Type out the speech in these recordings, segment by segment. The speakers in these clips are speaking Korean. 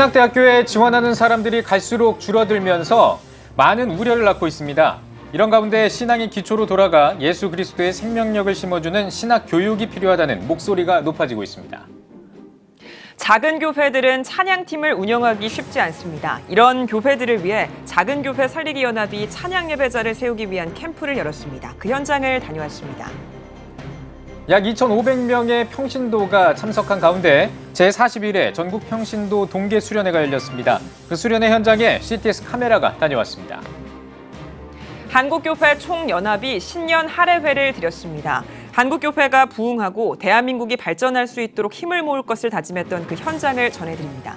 신학대학교에 지원하는 사람들이 갈수록 줄어들면서 많은 우려를 낳고 있습니다. 이런 가운데 신앙이 기초로 돌아가 예수 그리스도의 생명력을 심어주는 신학 교육이 필요하다는 목소리가 높아지고 있습니다. 작은 교회들은 찬양팀을 운영하기 쉽지 않습니다. 이런 교회들을 위해 작은 교회 살리기 연합이 찬양 예배자를 세우기 위한 캠프를 열었습니다. 그 현장을 다녀왔습니다. 약 2,500명의 평신도가 참석한 가운데 제41회 전국 평신도 동계 수련회가 열렸습니다. 그 수련회 현장에 CTS 카메라가 다녀왔습니다. 한국교회 총연합이 신년 할애회를 드렸습니다. 한국교회가 부흥하고 대한민국이 발전할 수 있도록 힘을 모을 것을 다짐했던 그 현장을 전해드립니다.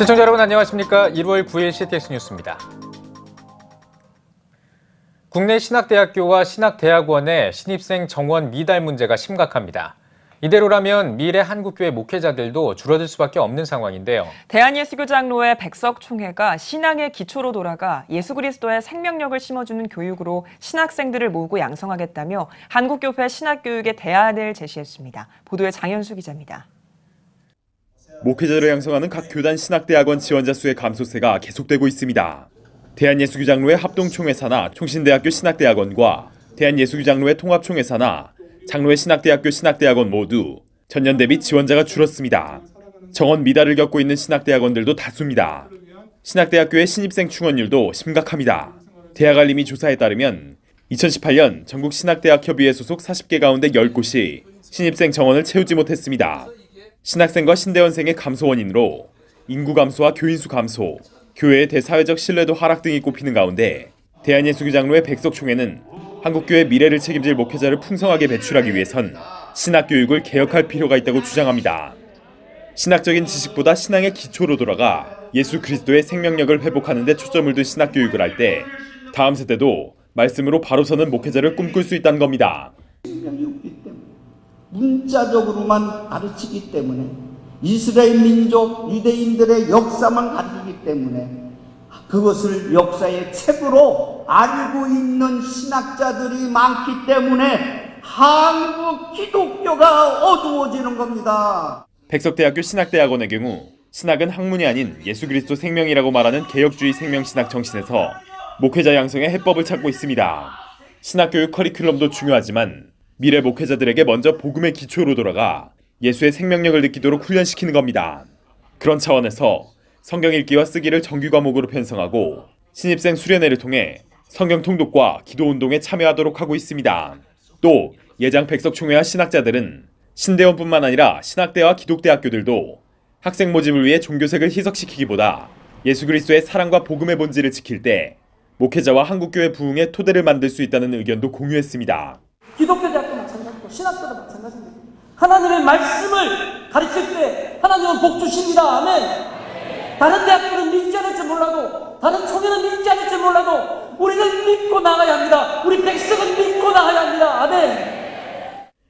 시청자 여러분 안녕하십니까? 1월 9일 CTS 뉴스입니다. 국내 신학대학교와 신학대학원의 신입생 정원 미달 문제가 심각합니다. 이대로라면 미래 한국교회 목회자들도 줄어들 수밖에 없는 상황인데요. 대한예수교장로회 백석총회가 신앙의 기초로 돌아가 예수 그리스도의 생명력을 심어주는 교육으로 신학생들을 모으고 양성하겠다며 한국교회 신학교육의 대안을 제시했습니다. 보도에 장현수 기자입니다. 목회자를 양성하는 각 교단 신학대학원 지원자 수의 감소세가 계속되고 있습니다. 대한예수교장로회 합동총회 산하 총신대학교 신학대학원과 대한예수교장로회 통합총회 산하 장로회 신학대학교 신학대학원 모두 전년 대비 지원자가 줄었습니다. 정원 미달을 겪고 있는 신학대학원들도 다수입니다. 신학대학교의 신입생 충원율도 심각합니다. 대학알림이 조사에 따르면 2018년 전국 신학대학협의회 소속 40개 가운데 10곳이 신입생 정원을 채우지 못했습니다. 신학생과 신대원생의 감소 원인으로 인구 감소와 교인수 감소, 교회의 대사회적 신뢰도 하락 등이 꼽히는 가운데 대한예수교장로회 백석총회는 한국교회 미래를 책임질 목회자를 풍성하게 배출하기 위해선 신학교육을 개혁할 필요가 있다고 주장합니다. 신학적인 지식보다 신앙의 기초로 돌아가 예수 그리스도의 생명력을 회복하는 데 초점을 둔 신학교육을 할 때 다음 세대도 말씀으로 바로 서는 목회자를 꿈꿀 수 있다는 겁니다. 문자적으로만 가르치기 때문에 이스라엘 민족, 유대인들의 역사만 가르치기 때문에 그것을 역사의 책으로 알고 있는 신학자들이 많기 때문에 한국 기독교가 어두워지는 겁니다. 백석대학교 신학대학원의 경우 신학은 학문이 아닌 예수 그리스도 생명이라고 말하는 개혁주의 생명신학 정신에서 목회자 양성의 해법을 찾고 있습니다. 신학교육 커리큘럼도 중요하지만 미래 목회자들에게 먼저 복음의 기초로 돌아가 예수의 생명력을 느끼도록 훈련시키는 겁니다. 그런 차원에서 성경 읽기와 쓰기를 정규 과목으로 편성하고 신입생 수련회를 통해 성경 통독과 기도운동에 참여하도록 하고 있습니다. 또 예장 백석총회와 신학자들은 신대원뿐만 아니라 신학대와 기독대학교들도 학생 모집을 위해 종교색을 희석시키기보다 예수 그리스도의 사랑과 복음의 본질을 지킬 때 목회자와 한국교회 부흥의 토대를 만들 수 있다는 의견도 공유했습니다. 기독교 대학도 마찬가지고 신학교도 마찬가지입니다. 하나님의 말씀을 가르칠 때 하나님은 복 주십니다. 아멘. 다른 대학교는 믿지 않을지 몰라도 다른 총회는 믿지 않을지 몰라도 우리는 믿고 나가야 합니다. 우리 백성은 믿고 나가야 합니다. 아멘.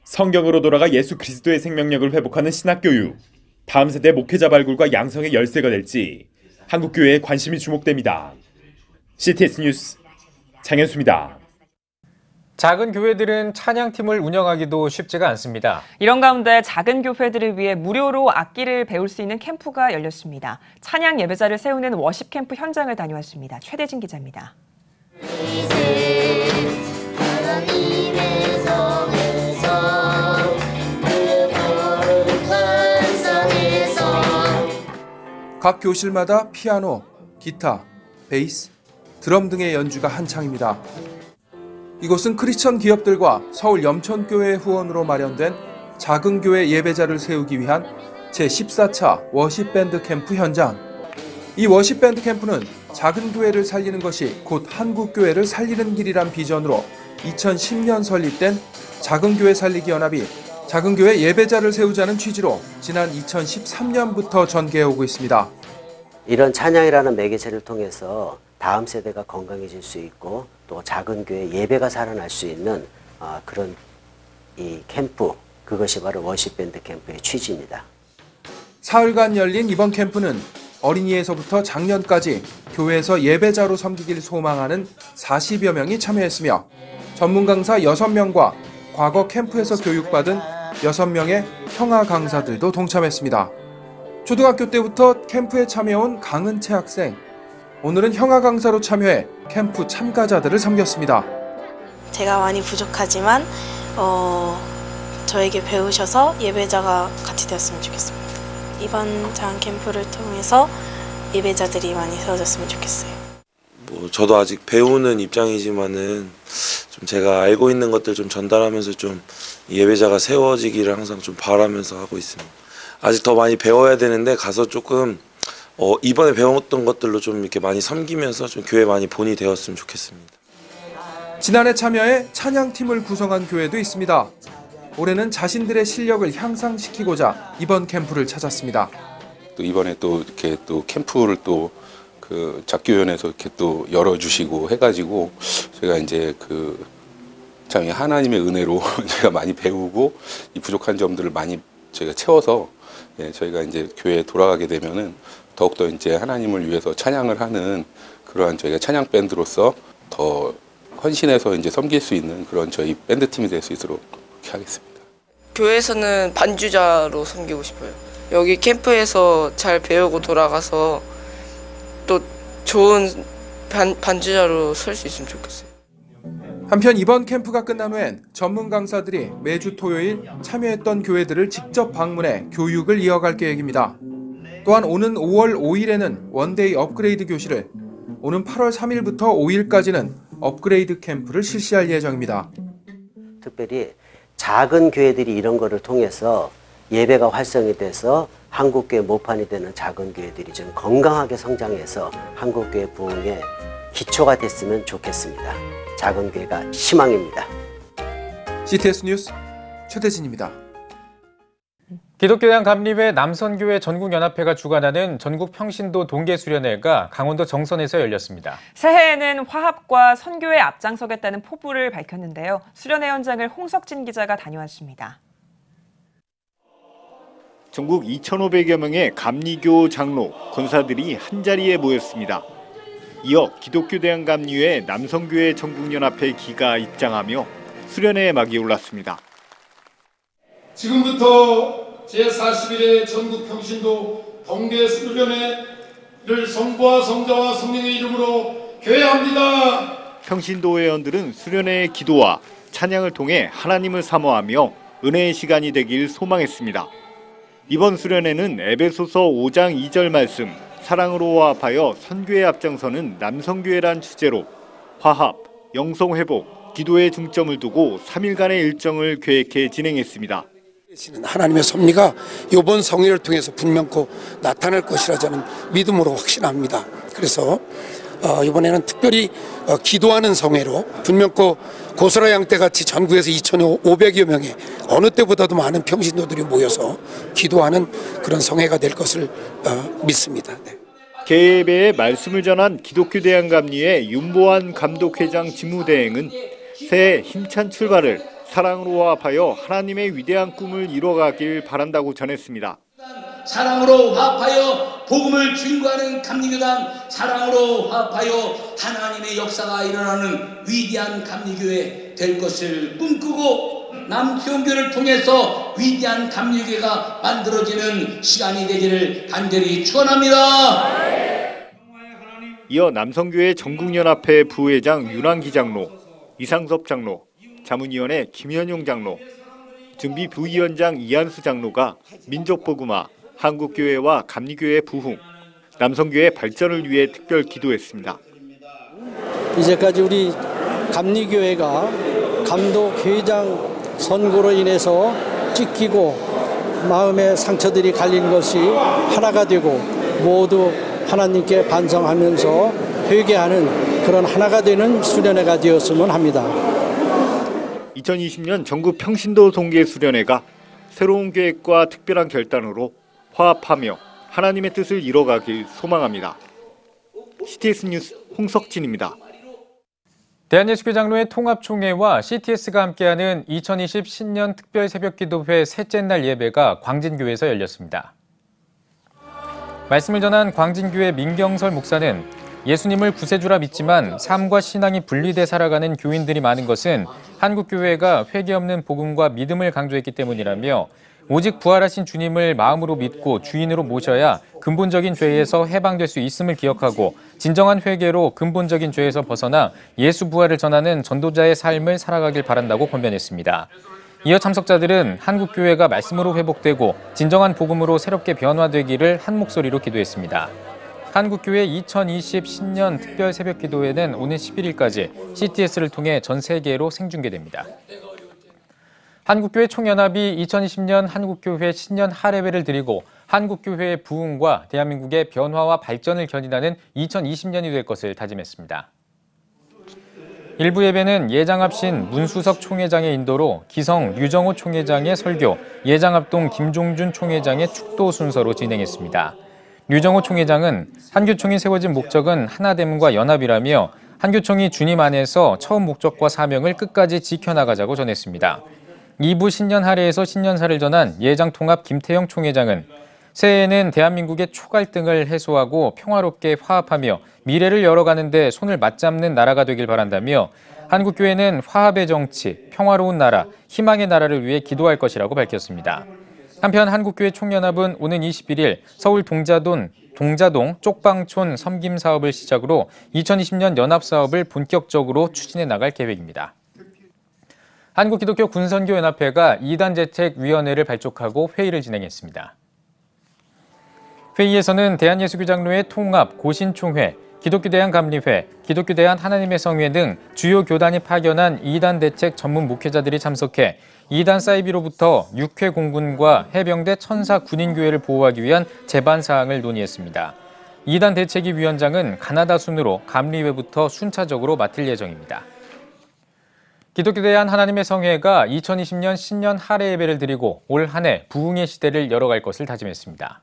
성경으로 돌아가 예수 그리스도의 생명력을 회복하는 신학교육. 다음 세대 목회자 발굴과 양성의 열쇠가 될지 한국교회에 관심이 주목됩니다. CTS 뉴스 장현수입니다. 작은 교회들은 찬양팀을 운영하기도 쉽지가 않습니다. 이런 가운데 작은 교회들을 위해 무료로 악기를 배울 수 있는 캠프가 열렸습니다. 찬양 예배자를 세우는 워십 캠프 현장을 다녀왔습니다. 최대진 기자입니다. 각 교실마다 피아노, 기타, 베이스, 드럼 등의 연주가 한창입니다. 이곳은 크리스천 기업들과 서울 염천교회 후원으로 마련된 작은 교회 예배자를 세우기 위한 제14차 워십밴드 캠프 현장. 이 워십밴드 캠프는 작은 교회를 살리는 것이 곧 한국교회를 살리는 길이란 비전으로 2010년 설립된 작은 교회 살리기 연합이 작은 교회 예배자를 세우자는 취지로 지난 2013년부터 전개해오고 있습니다. 이런 찬양이라는 매개체를 통해서 다음 세대가 건강해질 수 있고 또 작은 교회 예배가 살아날 수 있는 그런 이 캠프, 그것이 바로 워십밴드 캠프의 취지입니다. 사흘간 열린 이번 캠프는 어린이에서부터 장년까지 교회에서 예배자로 섬기길 소망하는 40여 명이 참여했으며 전문 강사 6명과 과거 캠프에서 교육받은 6명의 형아 강사들도 동참했습니다. 초등학교 때부터 캠프에 참여해온 강은채 학생, 오늘은 형아 강사로 참여해 캠프 참가자들을 섬겼습니다. 제가 많이 부족하지만 저에게 배우셔서 예배자가 같이 되었으면 좋겠습니다. 이번 장 캠프를 통해서 예배자들이 많이 세워졌으면 좋겠어요. 저도 아직 배우는 입장이지만은 좀 제가 알고 있는 것들 좀 전달하면서 좀 예배자가 세워지기를 항상 좀 바라면서 하고 있습니다. 아직 더 많이 배워야 되는데 가서 조금 이번에 배웠던 것들로 좀 이렇게 많이 섬기면서 좀 교회 많이 본이 되었으면 좋겠습니다. 지난해 참여해 찬양팀을 구성한 교회도 있습니다. 올해는 자신들의 실력을 향상시키고자 이번 캠프를 찾았습니다. 또 이번에 또 이렇게 또 캠프를 또 그 작교위원회에서 이렇게 또 열어주시고 해가지고 제가 이제 그 참 하나님의 은혜로 제가 많이 배우고 이 부족한 점들을 많이 저희가 채워서 저희가 이제 교회에 돌아가게 되면은 더욱더 이제 하나님을 위해서 찬양을 하는 그러한 저희가 찬양 밴드로서 더 헌신해서 이제 섬길 수 있는 그런 저희 밴드 팀이 될 수 있도록 그렇게 하겠습니다. 교회에서는 반주자로 섬기고 싶어요. 여기 캠프에서 잘 배우고 돌아가서 또 좋은 반주자로 설 수 있으면 좋겠어요. 한편 이번 캠프가 끝난 후엔 전문 강사들이 매주 토요일 참여했던 교회들을 직접 방문해 교육을 이어갈 계획입니다. 또한 오는 5월 5일에는 원데이 업그레이드 교실을, 오는 8월 3일부터 5일까지는 업그레이드 캠프를 실시할 예정입니다. 특별히 작은 교회들이 이런 거를 통해서 예배가 활성이 돼서 한국교회 모판이 되는 작은 교회들이 좀 건강하게 성장해서 한국교회 부흥의 기초가 됐으면 좋겠습니다. 작은 교회가 희망입니다. CTS 뉴스 최대진입니다. 기독교당 감리회 남선교회 전국연합회가 주관하는 전국평신도 동계수련회가 강원도 정선에서 열렸습니다. 새해에는 화합과 선교에 앞장서겠다는 포부를 밝혔는데요. 수련회 현장을 홍석진 기자가 다녀왔습니다. 전국 2,500여 명의 감리교 장로, 권사들이 한자리에 모였습니다. 이어 기독교대한감리회 남선교회 전국연합회 기가 입장하며 수련회의 막이 올랐습니다. 지금부터 제41회 전국평신도 동계수련회를 성부와 성자와 성령의 이름으로 개회합니다. 평신도 회원들은 수련회의 기도와 찬양을 통해 하나님을 사모하며 은혜의 시간이 되길 소망했습니다. 이번 수련회는 에베소서 5장 2절 말씀 사랑으로 화합하여 선교에 앞장서는 남선교회란 주제로 화합, 영성회복, 기도에 중점을 두고 3일간의 일정을 계획해 진행했습니다. 하나님의 섭리가 이번 성회를 통해서 분명코 나타날 것이라 저는 믿음으로 확신합니다. 그래서 이번에는 특별히 기도하는 성회로 분명코 고스라 양떼 같이 전국에서 2,500여 명의 어느 때보다도 많은 평신도들이 모여서 기도하는 그런 성회가 될 것을 믿습니다. 네. 개예배에 말씀을 전한 기독교대한감리회 윤보한 감독회장 직무대행은 새해 힘찬 출발을 사랑으로 화합하여 하나님의 위대한 꿈을 이뤄가길 바란다고 전했습니다. 사랑으로 화합하여 복음을 증거하는 감리교단, 사랑으로 화합하여 하나님의 역사가 일어나는 위대한 감리교회 될 것을 꿈꾸고 남수영교를 통해서 위대한 감리교회가 만들어지는 시간이 되기를 간절히 축원합니다. 이어 남선교회 전국연합회 부회장 윤환기 장로, 이상섭 장로, 자문위원회 김현용 장로, 준비 부위원장 이한수 장로가 민족복음화, 한국교회와 감리교회 부흥, 남선교회 발전을 위해 특별 기도했습니다. 이제까지 우리 감리교회가 감독회장 선거로 인해서 찢기고 마음의 상처들이 갈린 것이 하나가 되고 모두 하나님께 반성하면서 회개하는 그런 하나가 되는 수련회가 되었으면 합니다. 2020년 전국 평신도 동계수련회가 새로운 계획과 특별한 결단으로 화합하며 하나님의 뜻을 이뤄가길 소망합니다. CTS 뉴스 홍석진입니다. 대한예수교장로회 통합총회와 CTS가 함께하는 2020 신년 특별 새벽기도회 셋째 날 예배가 광진교회에서 열렸습니다. 말씀을 전한 광진교회 민경설 목사는 예수님을 구세주라 믿지만 삶과 신앙이 분리돼 살아가는 교인들이 많은 것은 한국교회가 회개 없는 복음과 믿음을 강조했기 때문이라며 오직 부활하신 주님을 마음으로 믿고 주인으로 모셔야 근본적인 죄에서 해방될 수 있음을 기억하고 진정한 회개로 근본적인 죄에서 벗어나 예수 부활을 전하는 전도자의 삶을 살아가길 바란다고 권면했습니다. 이어 참석자들은 한국교회가 말씀으로 회복되고 진정한 복음으로 새롭게 변화되기를 한 목소리로 기도했습니다. 한국교회 2020 신년 특별 새벽기도회는 오는 11일까지 CTS를 통해 전 세계로 생중계됩니다. 한국교회 총연합이 2020년 한국교회 신년 할애회를 드리고 한국교회의 부흥과 대한민국의 변화와 발전을 견인하는 2020년이 될 것을 다짐했습니다. 일부 예배는 예장합신 문수석 총회장의 인도로 기성 류정호 총회장의 설교, 예장합동 김종준 총회장의 축도 순서로 진행했습니다. 류정호 총회장은 한교총이 세워진 목적은 하나됨과 연합이라며 한교총이 주님 안에서 처음 목적과 사명을 끝까지 지켜나가자고 전했습니다. 2부 신년 할애에서 신년사를 전한 예장통합 김태영 총회장은 새해에는 대한민국의 초갈등을 해소하고 평화롭게 화합하며 미래를 열어가는 데 손을 맞잡는 나라가 되길 바란다며 한국교회는 화합의 정치, 평화로운 나라, 희망의 나라를 위해 기도할 것이라고 밝혔습니다. 한편 한국교회 총연합은 오는 21일 서울 동자동 쪽방촌 섬김 사업을 시작으로 2020년 연합사업을 본격적으로 추진해 나갈 계획입니다. 한국기독교 군선교연합회가 2단 대책위원회를 발족하고 회의를 진행했습니다. 회의에서는 대한예수교장로회 통합 고신총회, 기독교대안감리회, 기독교대안 하나님의 성회 등 주요 교단이 파견한 2단 대책 전문 목회자들이 참석해 2단 사이비로부터 육해 공군과 해병대 천사 군인교회를 보호하기 위한 제반 사항을 논의했습니다. 2단 대책위 위원장은 가나다 순으로 감리회부터 순차적으로 맡을 예정입니다. 기독교대안 하나님의 성회가 2020년 신년 할애 예배를 드리고 올 한 해 부흥의 시대를 열어갈 것을 다짐했습니다.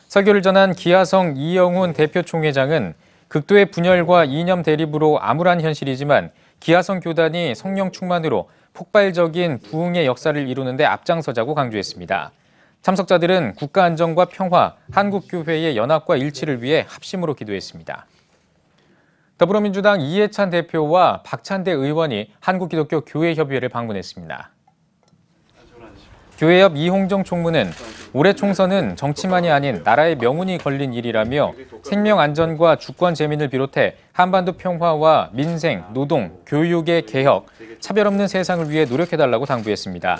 설교를 전한 기아성 이영훈 대표 총회장은 극도의 분열과 이념 대립으로 암울한 현실이지만 기아성 교단이 성령 충만으로 폭발적인 부흥의 역사를 이루는 데 앞장서자고 강조했습니다. 참석자들은 국가 안정과 평화, 한국교회의 연합과 일치를 위해 합심으로 기도했습니다. 더불어민주당 이해찬 대표와 박찬대 의원이 한국기독교 교회협의회를 방문했습니다. 교회협 이홍정 총무는 올해 총선은 정치만이 아닌 나라의 명운이 걸린 일이라며 생명 안전과 주권 재민을 비롯해 한반도 평화와 민생, 노동, 교육의 개혁, 차별 없는 세상을 위해 노력해달라고 당부했습니다.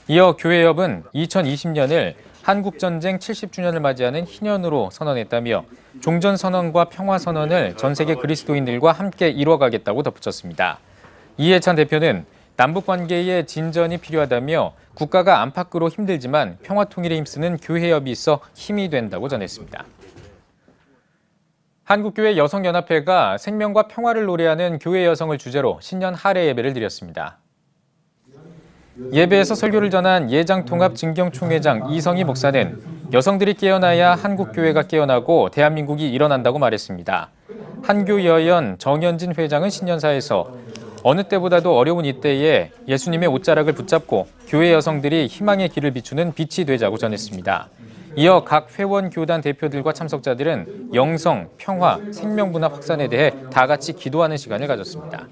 이어 교회협은 2020년을 한국전쟁 70주년을 맞이하는 희년으로 선언했다며 종전선언과 평화선언을 전 세계 그리스도인들과 함께 이뤄가겠다고 덧붙였습니다. 이해찬 대표는 남북관계의 진전이 필요하다며 국가가 안팎으로 힘들지만 평화통일에 힘쓰는 교회협이 있어 힘이 된다고 전했습니다. 한국교회 여성연합회가 생명과 평화를 노래하는 교회 여성을 주제로 신년 할애 예배를 드렸습니다. 예배에서 설교를 전한 예장통합 진경총회장 이성희 목사는 여성들이 깨어나야 한국교회가 깨어나고 대한민국이 일어난다고 말했습니다. 한교여연 정현진 회장은 신년사에서 어느 때보다도 어려운 이때에 예수님의 옷자락을 붙잡고 교회 여성들이 희망의 길을 비추는 빛이 되자고 전했습니다. 이어 각 회원 교단 대표들과 참석자들은 영성, 평화, 생명문화 확산에 대해 다 같이 기도하는 시간을 가졌습니다.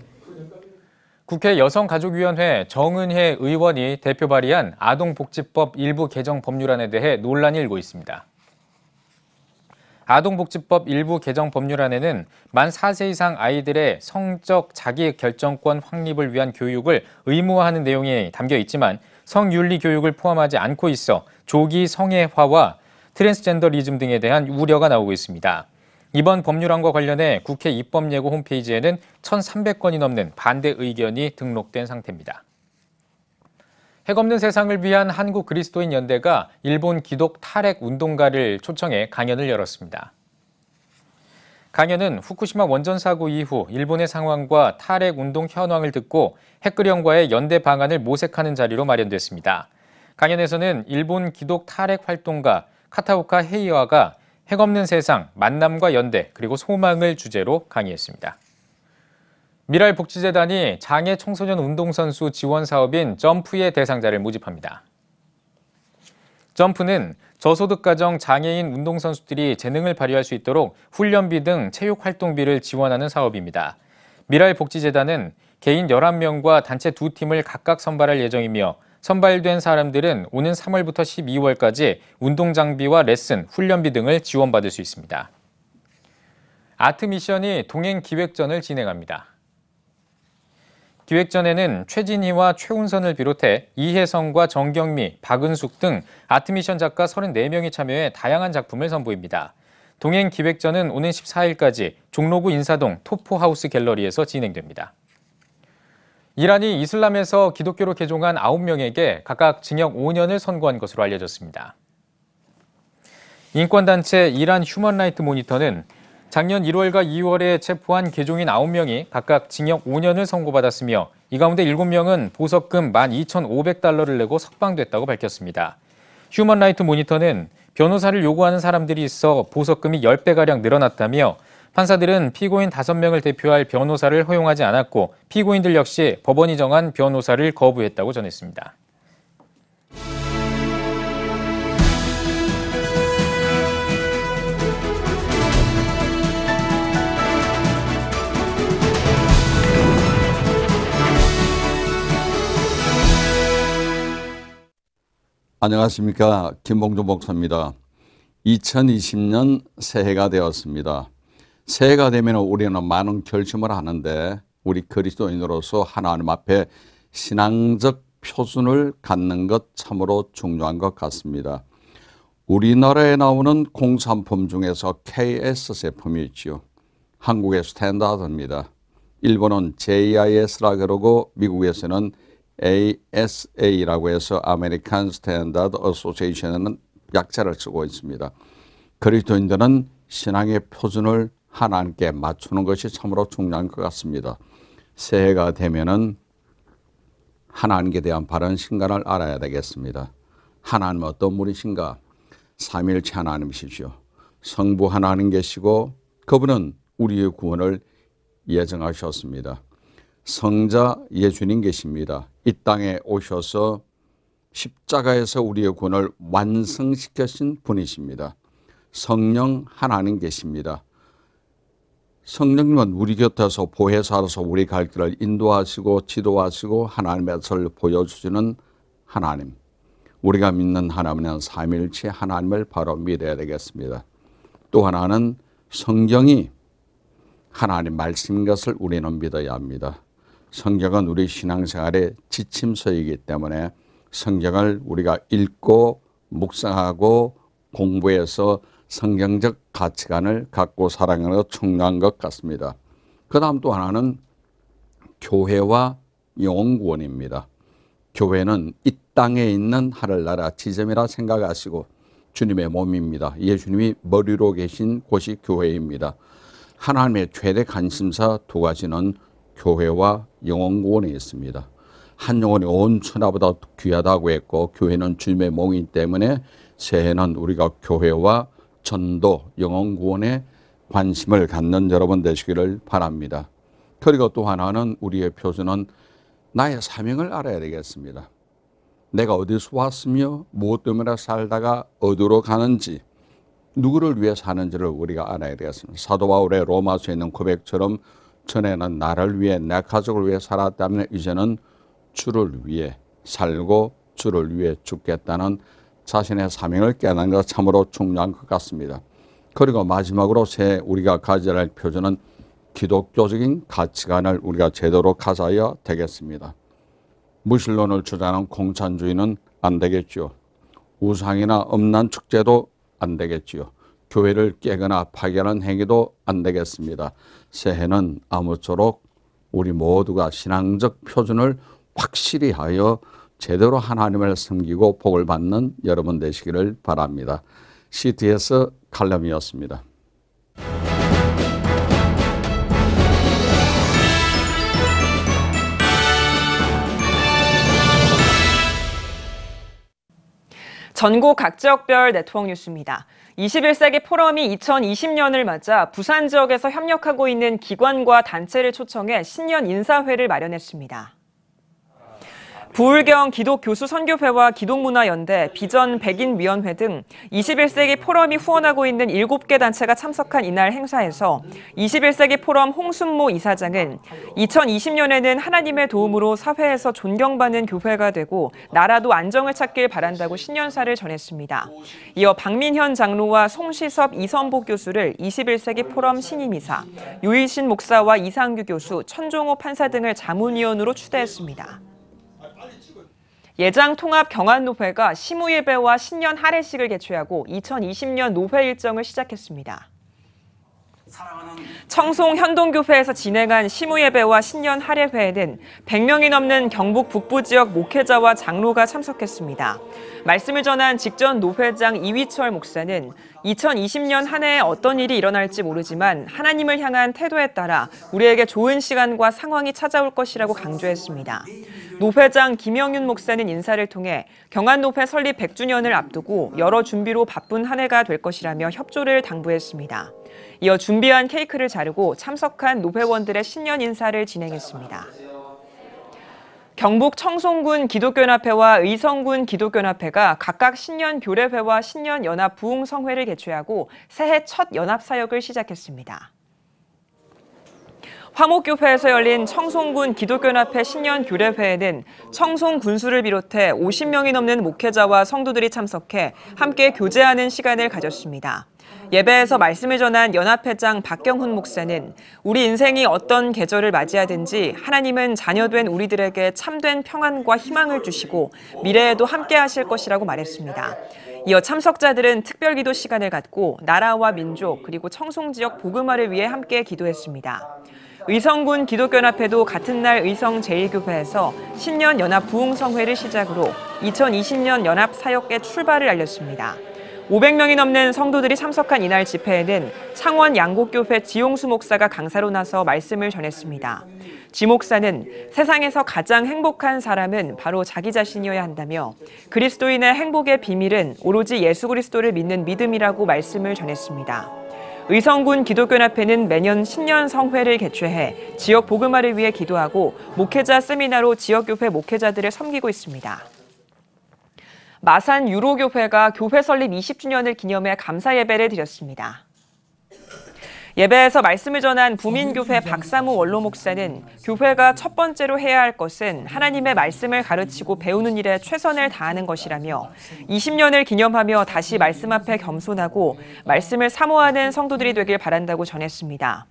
국회 여성가족위원회 정은혜 의원이 대표 발의한 아동복지법 일부 개정 법률안에 대해 논란이 일고 있습니다. 아동복지법 일부 개정 법률안에는 만 4세 이상 아이들의 성적 자기결정권 확립을 위한 교육을 의무화하는 내용이 담겨 있지만 성윤리 교육을 포함하지 않고 있어 조기 성애화와 트랜스젠더리즘 등에 대한 우려가 나오고 있습니다. 이번 법률안과 관련해 국회 입법예고 홈페이지에는 1,300건이 넘는 반대 의견이 등록된 상태입니다. 핵없는 세상을 위한 한국 그리스도인 연대가 일본 기독 탈핵 운동가를 초청해 강연을 열었습니다. 강연은 후쿠시마 원전 사고 이후 일본의 상황과 탈핵 운동 현황을 듣고 핵그령과의 연대 방안을 모색하는 자리로 마련됐습니다. 강연에서는 일본 기독 탈핵 활동가 카타오카 헤이와가 핵없는 세상, 만남과 연대, 그리고 소망을 주제로 강의했습니다. 미랄복지재단이 장애 청소년 운동선수 지원 사업인 점프의 대상자를 모집합니다. 점프는 저소득가정 장애인 운동선수들이 재능을 발휘할 수 있도록 훈련비 등 체육활동비를 지원하는 사업입니다. 미랄복지재단은 개인 11명과 단체 2팀을 각각 선발할 예정이며 선발된 사람들은 오는 3월부터 12월까지 운동장비와 레슨, 훈련비 등을 지원받을 수 있습니다. 아트미션이 동행기획전을 진행합니다. 기획전에는 최진희와 최훈선을 비롯해 이혜성과 정경미, 박은숙 등 아트미션 작가 34명이 참여해 다양한 작품을 선보입니다. 동행기획전은 오는 14일까지 종로구 인사동 토포하우스 갤러리에서 진행됩니다. 이란이 이슬람에서 기독교로 개종한 9명에게 각각 징역 5년을 선고한 것으로 알려졌습니다. 인권단체 이란 휴먼라이트 모니터는 작년 1월과 2월에 체포한 개종인 9명이 각각 징역 5년을 선고받았으며 이 가운데 7명은 보석금 12,500달러를 내고 석방됐다고 밝혔습니다. 휴먼라이트 모니터는 변호사를 요구하는 사람들이 있어 보석금이 10배가량 늘어났다며 판사들은 피고인 5명을 대표할 변호사를 허용하지 않았고 피고인들 역시 법원이 정한 변호사를 거부했다고 전했습니다. 안녕하십니까. 김봉조 목사입니다. 2020년 새해가 되었습니다. 새해가 되면 우리는 많은 결심을 하는데 우리 그리스도인으로서 하나님 앞에 신앙적 표준을 갖는 것 참으로 중요한 것 같습니다. 우리나라에 나오는 공산품 중에서 KS 제품이 있죠. 한국의 스탠다드입니다. 일본은 JIS라 그러고 미국에서는 ASA라고 해서 American Standard Association은 약자를 쓰고 있습니다. 그리스도인들은 신앙의 표준을 하나님께 맞추는 것이 참으로 중요한 것 같습니다. 새해가 되면은 하나님께 대한 바른 신간을 알아야 되겠습니다. 하나님은 어떤 분이신가? 삼위일체 하나님이시죠. 성부 하나님 계시고 그분은 우리의 구원을 예정하셨습니다. 성자 예수님 계십니다. 이 땅에 오셔서 십자가에서 우리의 구원을 완성시키신 분이십니다. 성령 하나님 계십니다. 성령님은 우리 곁에서 보혜사로서 우리 갈 길을 인도하시고 지도하시고 하나님의 뜻을 보여주시는 하나님. 우리가 믿는 하나님은 삼위일체 하나님을 바로 믿어야 되겠습니다. 또 하나는 성경이 하나님 말씀인 것을 우리는 믿어야 합니다. 성경은 우리 신앙생활의 지침서이기 때문에 성경을 우리가 읽고 묵상하고 공부해서 성경적 가치관을 갖고 살아가는 것 중요한 것 같습니다. 그 다음 또 하나는 교회와 영혼구원입니다. 교회는 이 땅에 있는 하늘나라 지점이라 생각하시고 주님의 몸입니다. 예수님이 머리로 계신 곳이 교회입니다. 하나님의 최대 관심사 두 가지는 교회와 영혼구원이 있습니다. 한 영혼이 온 천하보다 귀하다고 했고 교회는 주님의 몸이기 때문에 새해는 우리가 교회와 전도, 영혼구원에 관심을 갖는 여러분 되시기를 바랍니다. 그리고 또 하나는 우리의 표준은 나의 사명을 알아야 되겠습니다. 내가 어디서 왔으며 무엇 때문에 살다가 어디로 가는지 누구를 위해 사는지를 우리가 알아야 되겠습니다. 사도 바울의 로마서에 있는 고백처럼 전에는 나를 위해 내 가족을 위해 살았다면 이제는 주를 위해 살고 주를 위해 죽겠다는 자신의 사명을 깨닫는 것 참으로 중요한 것 같습니다. 그리고 마지막으로 새해 우리가 가져야 할 표준은 기독교적인 가치관을 우리가 제대로 가져야 되겠습니다. 무신론을 주장하는 공산주의는 안 되겠죠. 우상이나 음란 축제도 안 되겠지요. 교회를 깨거나 파괴하는 행위도 안 되겠습니다. 새해는 아무쪼록 우리 모두가 신앙적 표준을 확실히 하여 제대로 하나님을 섬기고 복을 받는 여러분 되시기를 바랍니다. CTS 칼럼이었습니다. 전국 각 지역별 네트워크 뉴스입니다. 21세기 포럼이 2020년을 맞아 부산 지역에서 협력하고 있는 기관과 단체를 초청해 신년 인사회를 마련했습니다. 부울경 기독교수선교회와 기독문화연대, 비전 백인위원회 등 21세기 포럼이 후원하고 있는 7개 단체가 참석한 이날 행사에서 21세기 포럼 홍순모 이사장은 2020년에는 하나님의 도움으로 사회에서 존경받는 교회가 되고 나라도 안정을 찾길 바란다고 신년사를 전했습니다. 이어 박민현 장로와 송시섭 이선복 교수를 21세기 포럼 신임이사, 유일신 목사와 이상규 교수, 천종호 판사 등을 자문위원으로 추대했습니다. 예장통합 경안노회가 시무예배와 신년 할애식을 개최하고 2020년 노회 일정을 시작했습니다. 청송 현동교회에서 진행한 시무예배와 신년 할애회에는 100명이 넘는 경북 북부 지역 목회자와 장로가 참석했습니다. 말씀을 전한 직전 노회장 이휘철 목사는 2020년 한 해에 어떤 일이 일어날지 모르지만 하나님을 향한 태도에 따라 우리에게 좋은 시간과 상황이 찾아올 것이라고 강조했습니다. 노회장 김영윤 목사는 인사를 통해 경안노회 설립 100주년을 앞두고 여러 준비로 바쁜 한 해가 될 것이라며 협조를 당부했습니다. 이어 준비한 케이크를 자르고 참석한 노회원들의 신년 인사를 진행했습니다. 경북 청송군 기독교연합회와 의성군 기독교연합회가 각각 신년 교례회와 신년 연합 부흥성회를 개최하고 새해 첫 연합사역을 시작했습니다. 화목교회에서 열린 청송군 기독교연합회 신년 교례회에는 청송 군수를 비롯해 50명이 넘는 목회자와 성도들이 참석해 함께 교제하는 시간을 가졌습니다. 예배에서 말씀을 전한 연합회장 박경훈 목사는 우리 인생이 어떤 계절을 맞이하든지 하나님은 자녀된 우리들에게 참된 평안과 희망을 주시고 미래에도 함께 하실 것이라고 말했습니다. 이어 참석자들은 특별기도 시간을 갖고 나라와 민족 그리고 청송 지역 복음화를 위해 함께 기도했습니다. 의성군 기독교연합회도 같은 날 의성 제1교회에서 신년 연합 부흥성회를 시작으로 2020년 연합 사역의 출발을 알렸습니다. 500명이 넘는 성도들이 참석한 이날 집회에는 창원 양곡교회 지용수 목사가 강사로 나서 말씀을 전했습니다. 지 목사는 세상에서 가장 행복한 사람은 바로 자기 자신이어야 한다며 그리스도인의 행복의 비밀은 오로지 예수 그리스도를 믿는 믿음이라고 말씀을 전했습니다. 의성군 기독교연합회는 매년 신년 성회를 개최해 지역 복음화를 위해 기도하고 목회자 세미나로 지역교회 목회자들을 섬기고 있습니다. 마산 유로교회가 교회 설립 20주년을 기념해 감사 예배를 드렸습니다. 예배에서 말씀을 전한 부민교회 박사무 원로 목사는 교회가 첫 번째로 해야 할 것은 하나님의 말씀을 가르치고 배우는 일에 최선을 다하는 것이라며 20년을 기념하며 다시 말씀 앞에 겸손하고 말씀을 사모하는 성도들이 되길 바란다고 전했습니다.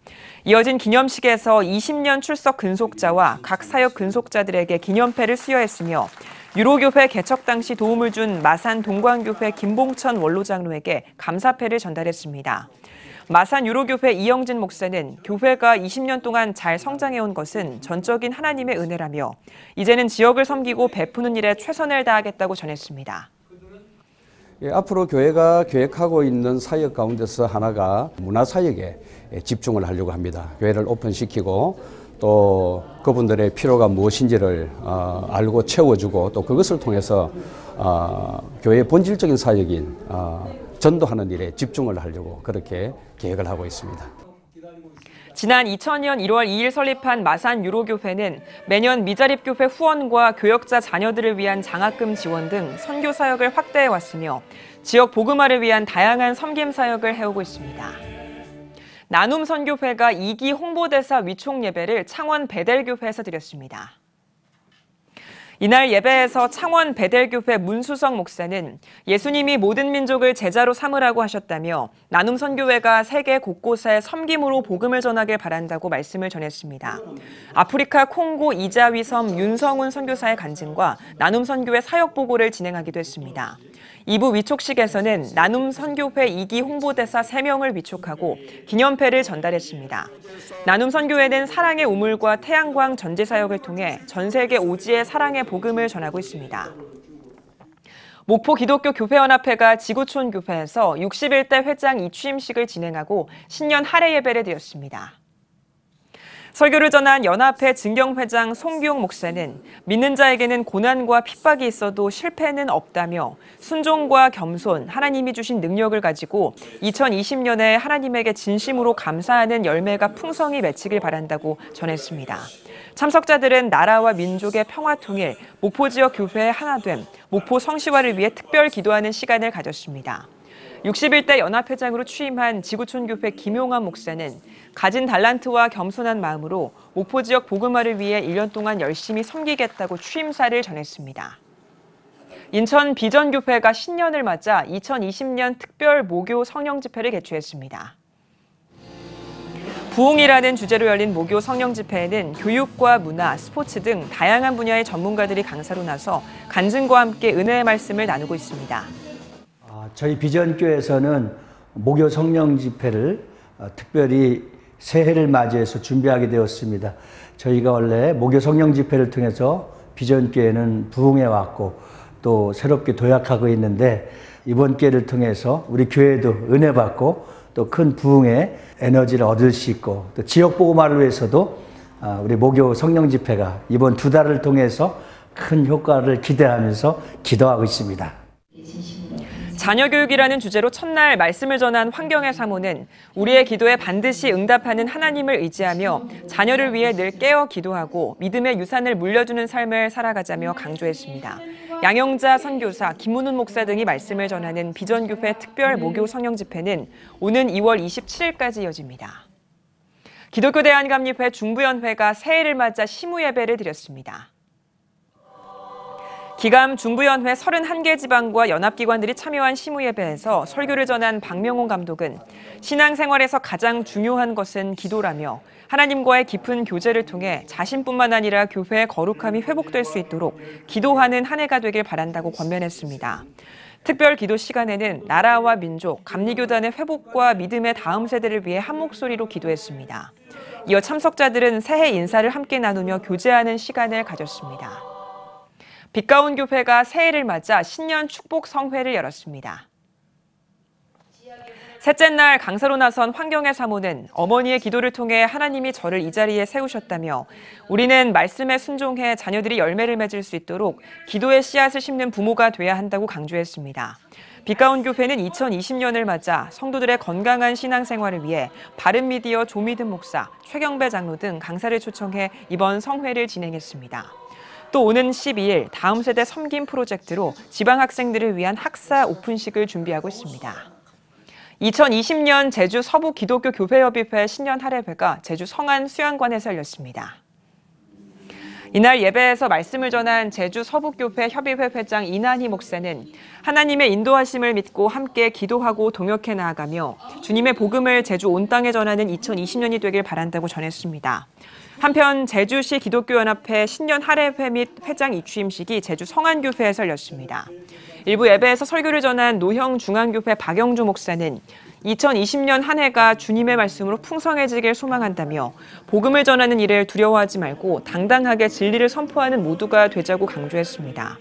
이어진 기념식에서 20년 출석 근속자와 각 사역 근속자들에게 기념패를 수여했으며 유로교회 개척 당시 도움을 준 마산 동광교회 김봉천 원로장로에게 감사패를 전달했습니다. 마산 유로교회 이영진 목사는 교회가 20년 동안 잘 성장해온 것은 전적인 하나님의 은혜라며 이제는 지역을 섬기고 베푸는 일에 최선을 다하겠다고 전했습니다. 앞으로 교회가 계획하고 있는 사역 가운데서 하나가 문화사역에 집중을 하려고 합니다. 교회를 오픈시키고 또 그분들의 필요가 무엇인지를 알고 채워주고 또 그것을 통해서 교회의 본질적인 사역인 전도하는 일에 집중을 하려고 그렇게 계획을 하고 있습니다. 지난 2000년 1월 2일 설립한 마산 유로교회는 매년 미자립교회 후원과 교역자 자녀들을 위한 장학금 지원 등 선교 사역을 확대해 왔으며 지역 복음화를 위한 다양한 섬김 사역을 해오고 있습니다. 나눔 선교회가 2기 홍보대사 위촉 예배를 창원 베델교회에서 드렸습니다. 이날 예배에서 창원 베델교회 문수성 목사는 예수님이 모든 민족을 제자로 삼으라고 하셨다며 나눔 선교회가 세계 곳곳에 섬김으로 복음을 전하길 바란다고 말씀을 전했습니다. 아프리카 콩고 이자위 섬 윤성훈 선교사의 간증과 나눔 선교회 사역 보고를 진행하기도 했습니다. 2부 위촉식에서는 나눔 선교회 2기 홍보대사 3명을 위촉하고 기념패를 전달했습니다. 나눔 선교회는 사랑의 우물과 태양광 전지 사역을 통해 전 세계 오지의 사랑의 복음을 전하고 있습니다. 목포 기독교 교회연합회가 지구촌 교회에서 61대 회장 이취임식을 진행하고 신년 할애 예배를 드렸습니다. 설교를 전한 연합회 증경회장 송기용 목사는 믿는 자에게는 고난과 핍박이 있어도 실패는 없다며 순종과 겸손, 하나님이 주신 능력을 가지고 2020년에 하나님에게 진심으로 감사하는 열매가 풍성히 맺히길 바란다고 전했습니다. 참석자들은 나라와 민족의 평화 통일, 목포 지역 교회의 하나됨, 목포 성시화를 위해 특별 기도하는 시간을 가졌습니다. 61대 연합회장으로 취임한 지구촌교회 김용환 목사는 가진 달란트와 겸손한 마음으로 목포 지역 복음화를 위해 1년 동안 열심히 섬기겠다고 취임사를 전했습니다. 인천 비전교회가 신년을 맞아 2020년 특별 모교 성령 집회를 개최했습니다. 부흥이라는 주제로 열린 모교 성령 집회에는 교육과 문화, 스포츠 등 다양한 분야의 전문가들이 강사로 나서 간증과 함께 은혜의 말씀을 나누고 있습니다. 저희 비전교회에서는 모교 성령 집회를 특별히 새해를 맞이해서 준비하게 되었습니다. 저희가 원래 모교 성령 집회를 통해서 비전교회는 부흥해 왔고 또 새롭게 도약하고 있는데 이번 기회를 통해서 우리 교회도 은혜 받고 또 큰 부흥의 에너지를 얻을 수 있고 또 지역 복음화를 위해서도 우리 모교 성령 집회가 이번 2달을 통해서 큰 효과를 기대하면서 기도하고 있습니다. 자녀교육이라는 주제로 첫날 말씀을 전한 환경의 사모는 우리의 기도에 반드시 응답하는 하나님을 의지하며 자녀를 위해 늘 깨어 기도하고 믿음의 유산을 물려주는 삶을 살아가자며 강조했습니다. 양영자 선교사, 김문훈 목사 등이 말씀을 전하는 비전교회 특별 모교 성령 집회는 오는 2월 27일까지 이어집니다. 기독교 대한감리회 중부연회가 새해를 맞아 시무예배를 드렸습니다. 기감 중부연회 31개 지방과 연합기관들이 참여한 시무예배에서 설교를 전한 박명훈 감독은 신앙생활에서 가장 중요한 것은 기도라며 하나님과의 깊은 교제를 통해 자신뿐만 아니라 교회의 거룩함이 회복될 수 있도록 기도하는 한 해가 되길 바란다고 권면했습니다. 특별 기도 시간에는 나라와 민족, 감리교단의 회복과 믿음의 다음 세대를 위해 한 목소리로 기도했습니다. 이어 참석자들은 새해 인사를 함께 나누며 교제하는 시간을 가졌습니다. 빛가운 교회가 새해를 맞아 신년 축복 성회를 열었습니다. 셋째 날 강사로 나선 환경의 사모는 어머니의 기도를 통해 하나님이 저를 이 자리에 세우셨다며 우리는 말씀에 순종해 자녀들이 열매를 맺을 수 있도록 기도의 씨앗을 심는 부모가 돼야 한다고 강조했습니다. 빛가운 교회는 2020년을 맞아 성도들의 건강한 신앙생활을 위해 바른미디어 조미든 목사, 최경배 장로 등 강사를 초청해 이번 성회를 진행했습니다. 또 오는 12일 다음 세대 섬김 프로젝트로 지방 학생들을 위한 학사 오픈식을 준비하고 있습니다. 2020년 제주 서부 기독교 교회협의회 신년 할애회가 제주 성안 수양관에서 열렸습니다. 이날 예배에서 말씀을 전한 제주 서북교회 협의회 회장 이난희 목사는 하나님의 인도하심을 믿고 함께 기도하고 동역해 나아가며 주님의 복음을 제주 온 땅에 전하는 2020년이 되길 바란다고 전했습니다. 한편 제주시 기독교연합회 신년 할애회 및 회장 이취임식이 제주 성안교회에서 열렸습니다. 일부 예배에서 설교를 전한 노형중앙교회 박영주 목사는 2020년 한 해가 주님의 말씀으로 풍성해지길 소망한다며 복음을 전하는 일을 두려워하지 말고 당당하게 진리를 선포하는 모두가 되자고 강조했습니다.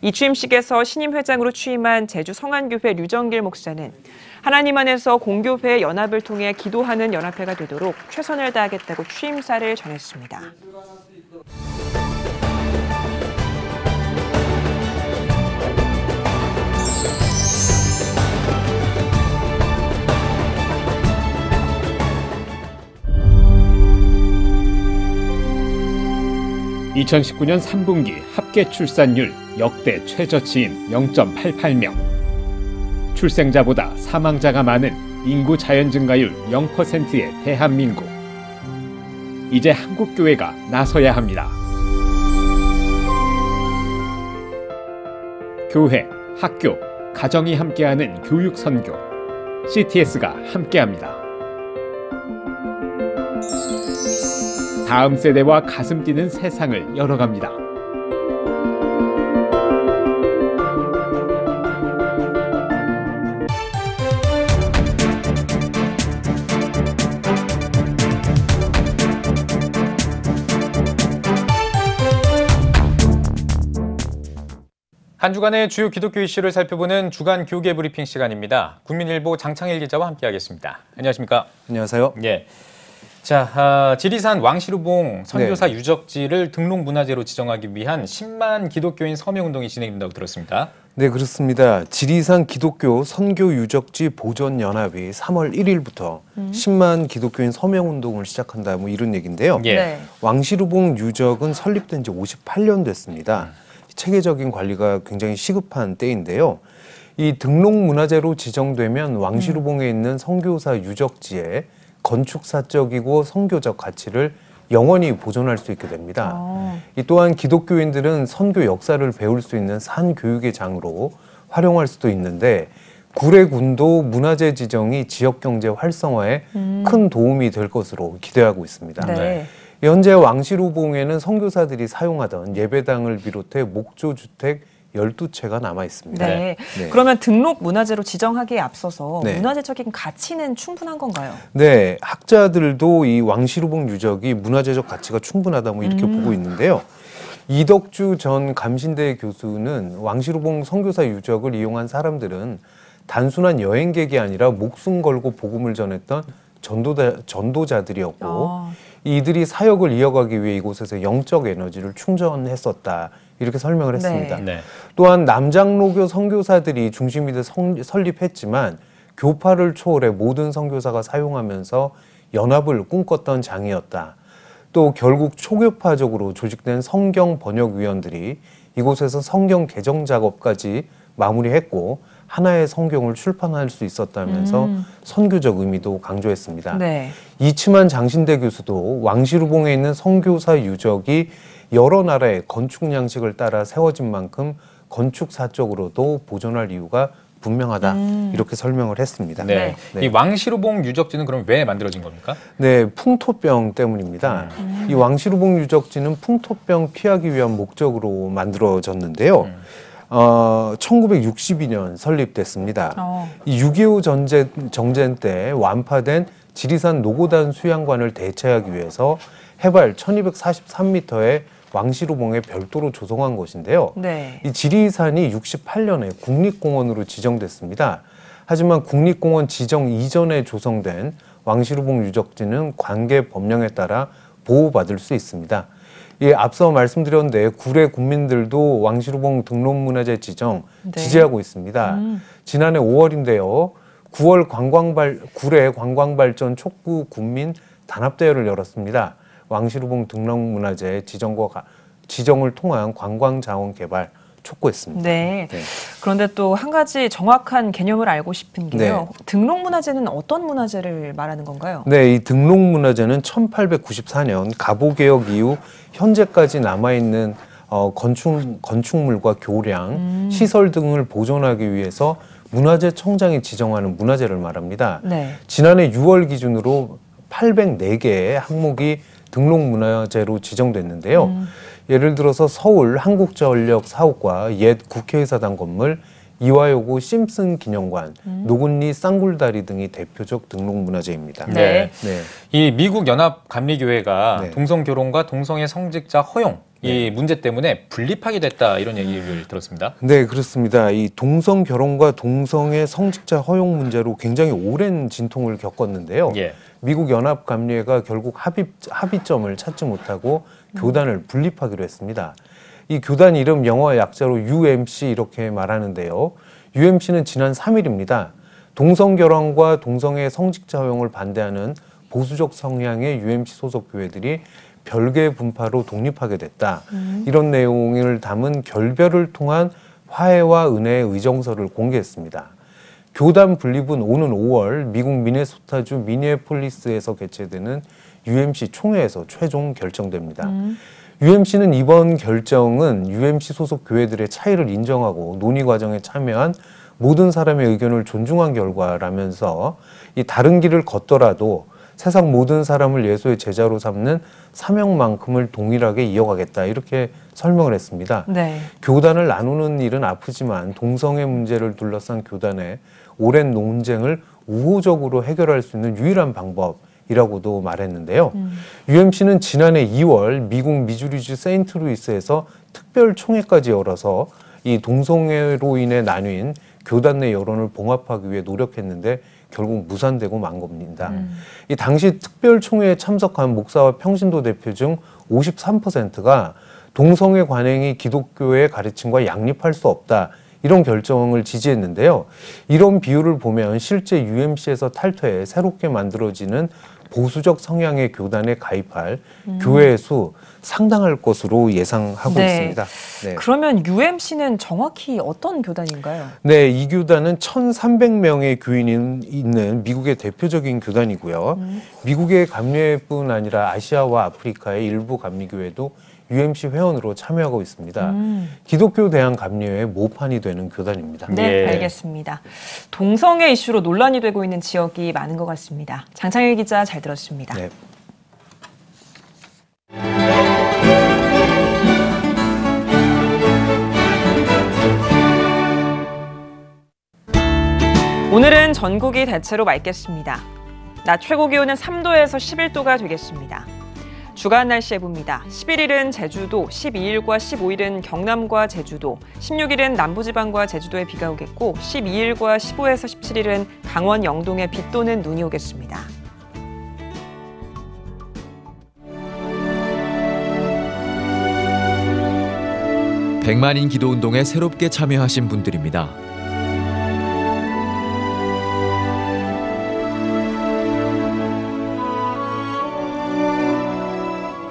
이 취임식에서 신임 회장으로 취임한 제주 성안교회 류정길 목사는 하나님 안에서 공교회의 연합을 통해 기도하는 연합회가 되도록 최선을 다하겠다고 취임사를 전했습니다. (2019년 3분기) 합계 출산율 역대 최저치인 0.88명. 출생자보다 사망자가 많은 인구 자연 증가율 0%의 대한민국. 이제 한국교회가 나서야 합니다. 교회, 학교, 가정이 함께하는 교육 선교. CTS가 함께합니다. 다음 세대와 가슴 뛰는 세상을 열어갑니다. 한 주간의 주요 기독교 이슈를 살펴보는 주간 교계 브리핑 시간입니다. 국민일보 장창일 기자와 함께하겠습니다. 안녕하십니까? 안녕하세요. 예. 자, 지리산 왕시루봉 선교사 유적지를 등록문화재로 지정하기 위한 10만 기독교인 서명운동이 진행된다고 들었습니다. 네, 그렇습니다. 지리산 기독교 선교유적지 보존연합이 3월 1일부터 10만 기독교인 서명운동을 시작한다, 뭐 이런 얘기인데요. 네. 왕시루봉 유적은 설립된 지 58년 됐습니다. 체계적인 관리가 굉장히 시급한 때인데요. 이 등록문화재로 지정되면 왕시루봉에 있는 선교사 유적지에 건축사적이고 선교적 가치를 영원히 보존할 수 있게 됩니다. 이 또한 기독교인들은 선교 역사를 배울 수 있는 산교육의 장으로 활용할 수도 있는데 구례군도 문화재 지정이 지역경제 활성화에 큰 도움이 될 것으로 기대하고 있습니다. 네. 현재 왕시루봉에는 선교사들이 사용하던 예배당을 비롯해 목조주택 12채가 남아 있습니다. 네. 그러면 등록 문화재로 지정하기에 앞서서 네. 문화재적인 가치는 충분한 건가요? 네, 학자들도 이 왕시루봉 유적이 문화재적 가치가 충분하다, 뭐 이렇게 보고 있는데요. 이덕주 전 감신대 교수는 왕시루봉 선교사 유적을 이용한 사람들은 단순한 여행객이 아니라 목숨 걸고 복음을 전했던 전도자들이었고 이들이 사역을 이어가기 위해 이곳에서 영적 에너지를 충전했었다, 이렇게 설명을 했습니다. 네. 또한 남장로교 선교사들이 중심이 돼 설립했지만 교파를 초월해 모든 선교사가 사용하면서 연합을 꿈꿨던 장이었다. 또 결국 초교파적으로 조직된 성경 번역위원들이 이곳에서 성경 개정 작업까지 마무리했고 하나의 성경을 출판할 수 있었다면서 선교적 의미도 강조했습니다. 네. 이치만 장신대 교수도 왕시루봉에 있는 선교사 유적이 여러 나라의 건축 양식을 따라 세워진 만큼 건축사적으로도 보존할 이유가 분명하다, 이렇게 설명을 했습니다. 네. 이 왕시루봉 유적지는 그럼 왜 만들어진 겁니까? 네, 풍토병 때문입니다. 이 왕시루봉 유적지는 풍토병 피하기 위한 목적으로 만들어졌는데요. 1962년 설립됐습니다. 이 6.25 정전 때 완파된 지리산 노고단 수양관을 대체하기 위해서 해발 1243m의 왕시루봉에 별도로 조성한 것인데요. 네. 이 지리산이 68년에 국립공원으로 지정됐습니다. 하지만 국립공원 지정 이전에 조성된 왕시루봉 유적지는 관계 법령에 따라 보호받을 수 있습니다. 예, 앞서 말씀드렸는데 구례 군민들도 왕시루봉 등록문화재 지정 지지하고 있습니다. 지난해 5월인데요. 구례 관광발전 촉구 군민 단합대회를 열었습니다. 왕시루봉 등록문화재 지정을 통한 관광자원 개발 촉구했습니다. 네. 그런데 또 한 가지 정확한 개념을 알고 싶은 게요. 등록문화재는 어떤 문화재를 말하는 건가요? 네, 이 등록문화재는 1894년 가보개혁 이후 현재까지 남아있는 건축물과 교량, 시설 등을 보존하기 위해서 문화재청장이 지정하는 문화재를 말합니다. 네. 지난해 6월 기준으로 804개의 항목이 등록문화재로 지정됐는데요. 예를 들어서 서울 한국전력 사옥과 옛 국회의사당 건물, 이화여고 심슨 기념관, 노근리 쌍굴다리 등이 대표적 등록문화재입니다. 네. 이 미국 연합 감리교회가 동성 결혼과 동성애 성직자 허용 이 문제 때문에 분립하게 됐다, 이런 얘기를 들었습니다. 네, 그렇습니다. 이 동성 결혼과 동성애 성직자 허용 문제로 굉장히 오랜 진통을 겪었는데요. 미국 연합 감리회가 결국 합의점을 찾지 못하고 교단을 분립하기로 했습니다. 이 교단 이름 영어 약자로 UMC 이렇게 말하는데요. UMC는 지난 3일입니다. 동성결혼과 동성애 성직자 허용을 반대하는 보수적 성향의 UMC 소속 교회들이 별개 분파로 독립하게 됐다. 이런 내용을 담은 결별을 통한 화해와 은혜의 의정서를 공개했습니다. 교단 분립은 오는 5월 미국 미네소타주 미니애폴리스에서 개최되는 UMC 총회에서 최종 결정됩니다. UMC는 이번 결정은 UMC 소속 교회들의 차이를 인정하고 논의 과정에 참여한 모든 사람의 의견을 존중한 결과라면서 이 다른 길을 걷더라도 세상 모든 사람을 예수의 제자로 삼는 사명만큼을 동일하게 이어가겠다, 이렇게 설명을 했습니다. 네. 교단을 나누는 일은 아프지만 동성애 문제를 둘러싼 교단의 오랜 논쟁을 우호적으로 해결할 수 있는 유일한 방법이라고도 말했는데요. UMC는 지난해 2월 미국 미주리주 세인트루이스에서 특별 총회까지 열어서 이 동성애로 인해 나뉜 교단 내 여론을 봉합하기 위해 노력했는데 결국 무산되고 만 겁니다. 이 당시 특별총회에 참석한 목사와 평신도 대표 중 53%가 동성애 관행이 기독교의 가르침과 양립할 수 없다. 이런 결정을 지지했는데요. 이런 비율을 보면 실제 UMC에서 탈퇴해 새롭게 만들어지는 보수적 성향의 교단에 가입할 교회의 수 상당할 것으로 예상하고 있습니다. 네. 그러면 UMC는 정확히 어떤 교단인가요? 네, 이 교단은 1,300명의 교인이 있는 미국의 대표적인 교단이고요. 미국의 감리회뿐 아니라 아시아와 아프리카의 일부 감리교회도 UMC 회원으로 참여하고 있습니다. 기독교 대한 감리회의 모판이 되는 교단입니다. 네, 알겠습니다. 동성애 이슈로 논란이 되고 있는 지역이 많은 것 같습니다. 장창일 기자 잘 들었습니다. 네. 오늘은 전국이 대체로 맑겠습니다. 낮 최고 기온은 3도에서 11도가 되겠습니다. 주간 날씨 예보입니다. 11일은 제주도, 12일과 15일은 경남과 제주도, 16일은 남부지방과 제주도에 비가 오겠고 12일과 15에서 17일은 강원 영동에 비 또는 눈이 오겠습니다. 백만인 기도운동에 새롭게 참여하신 분들입니다.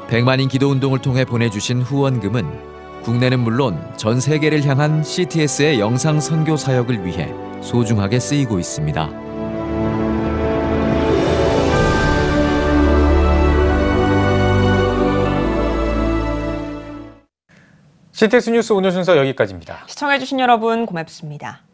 백만인 기도운동을 통해 보내주신 후원금은 국내는 물론 전 세계를 향한 CTS의 영상 선교 사역을 위해 소중하게 쓰이고 있습니다. CTS 뉴스 오늘 순서 여기까지입니다. 시청해주신 여러분 고맙습니다.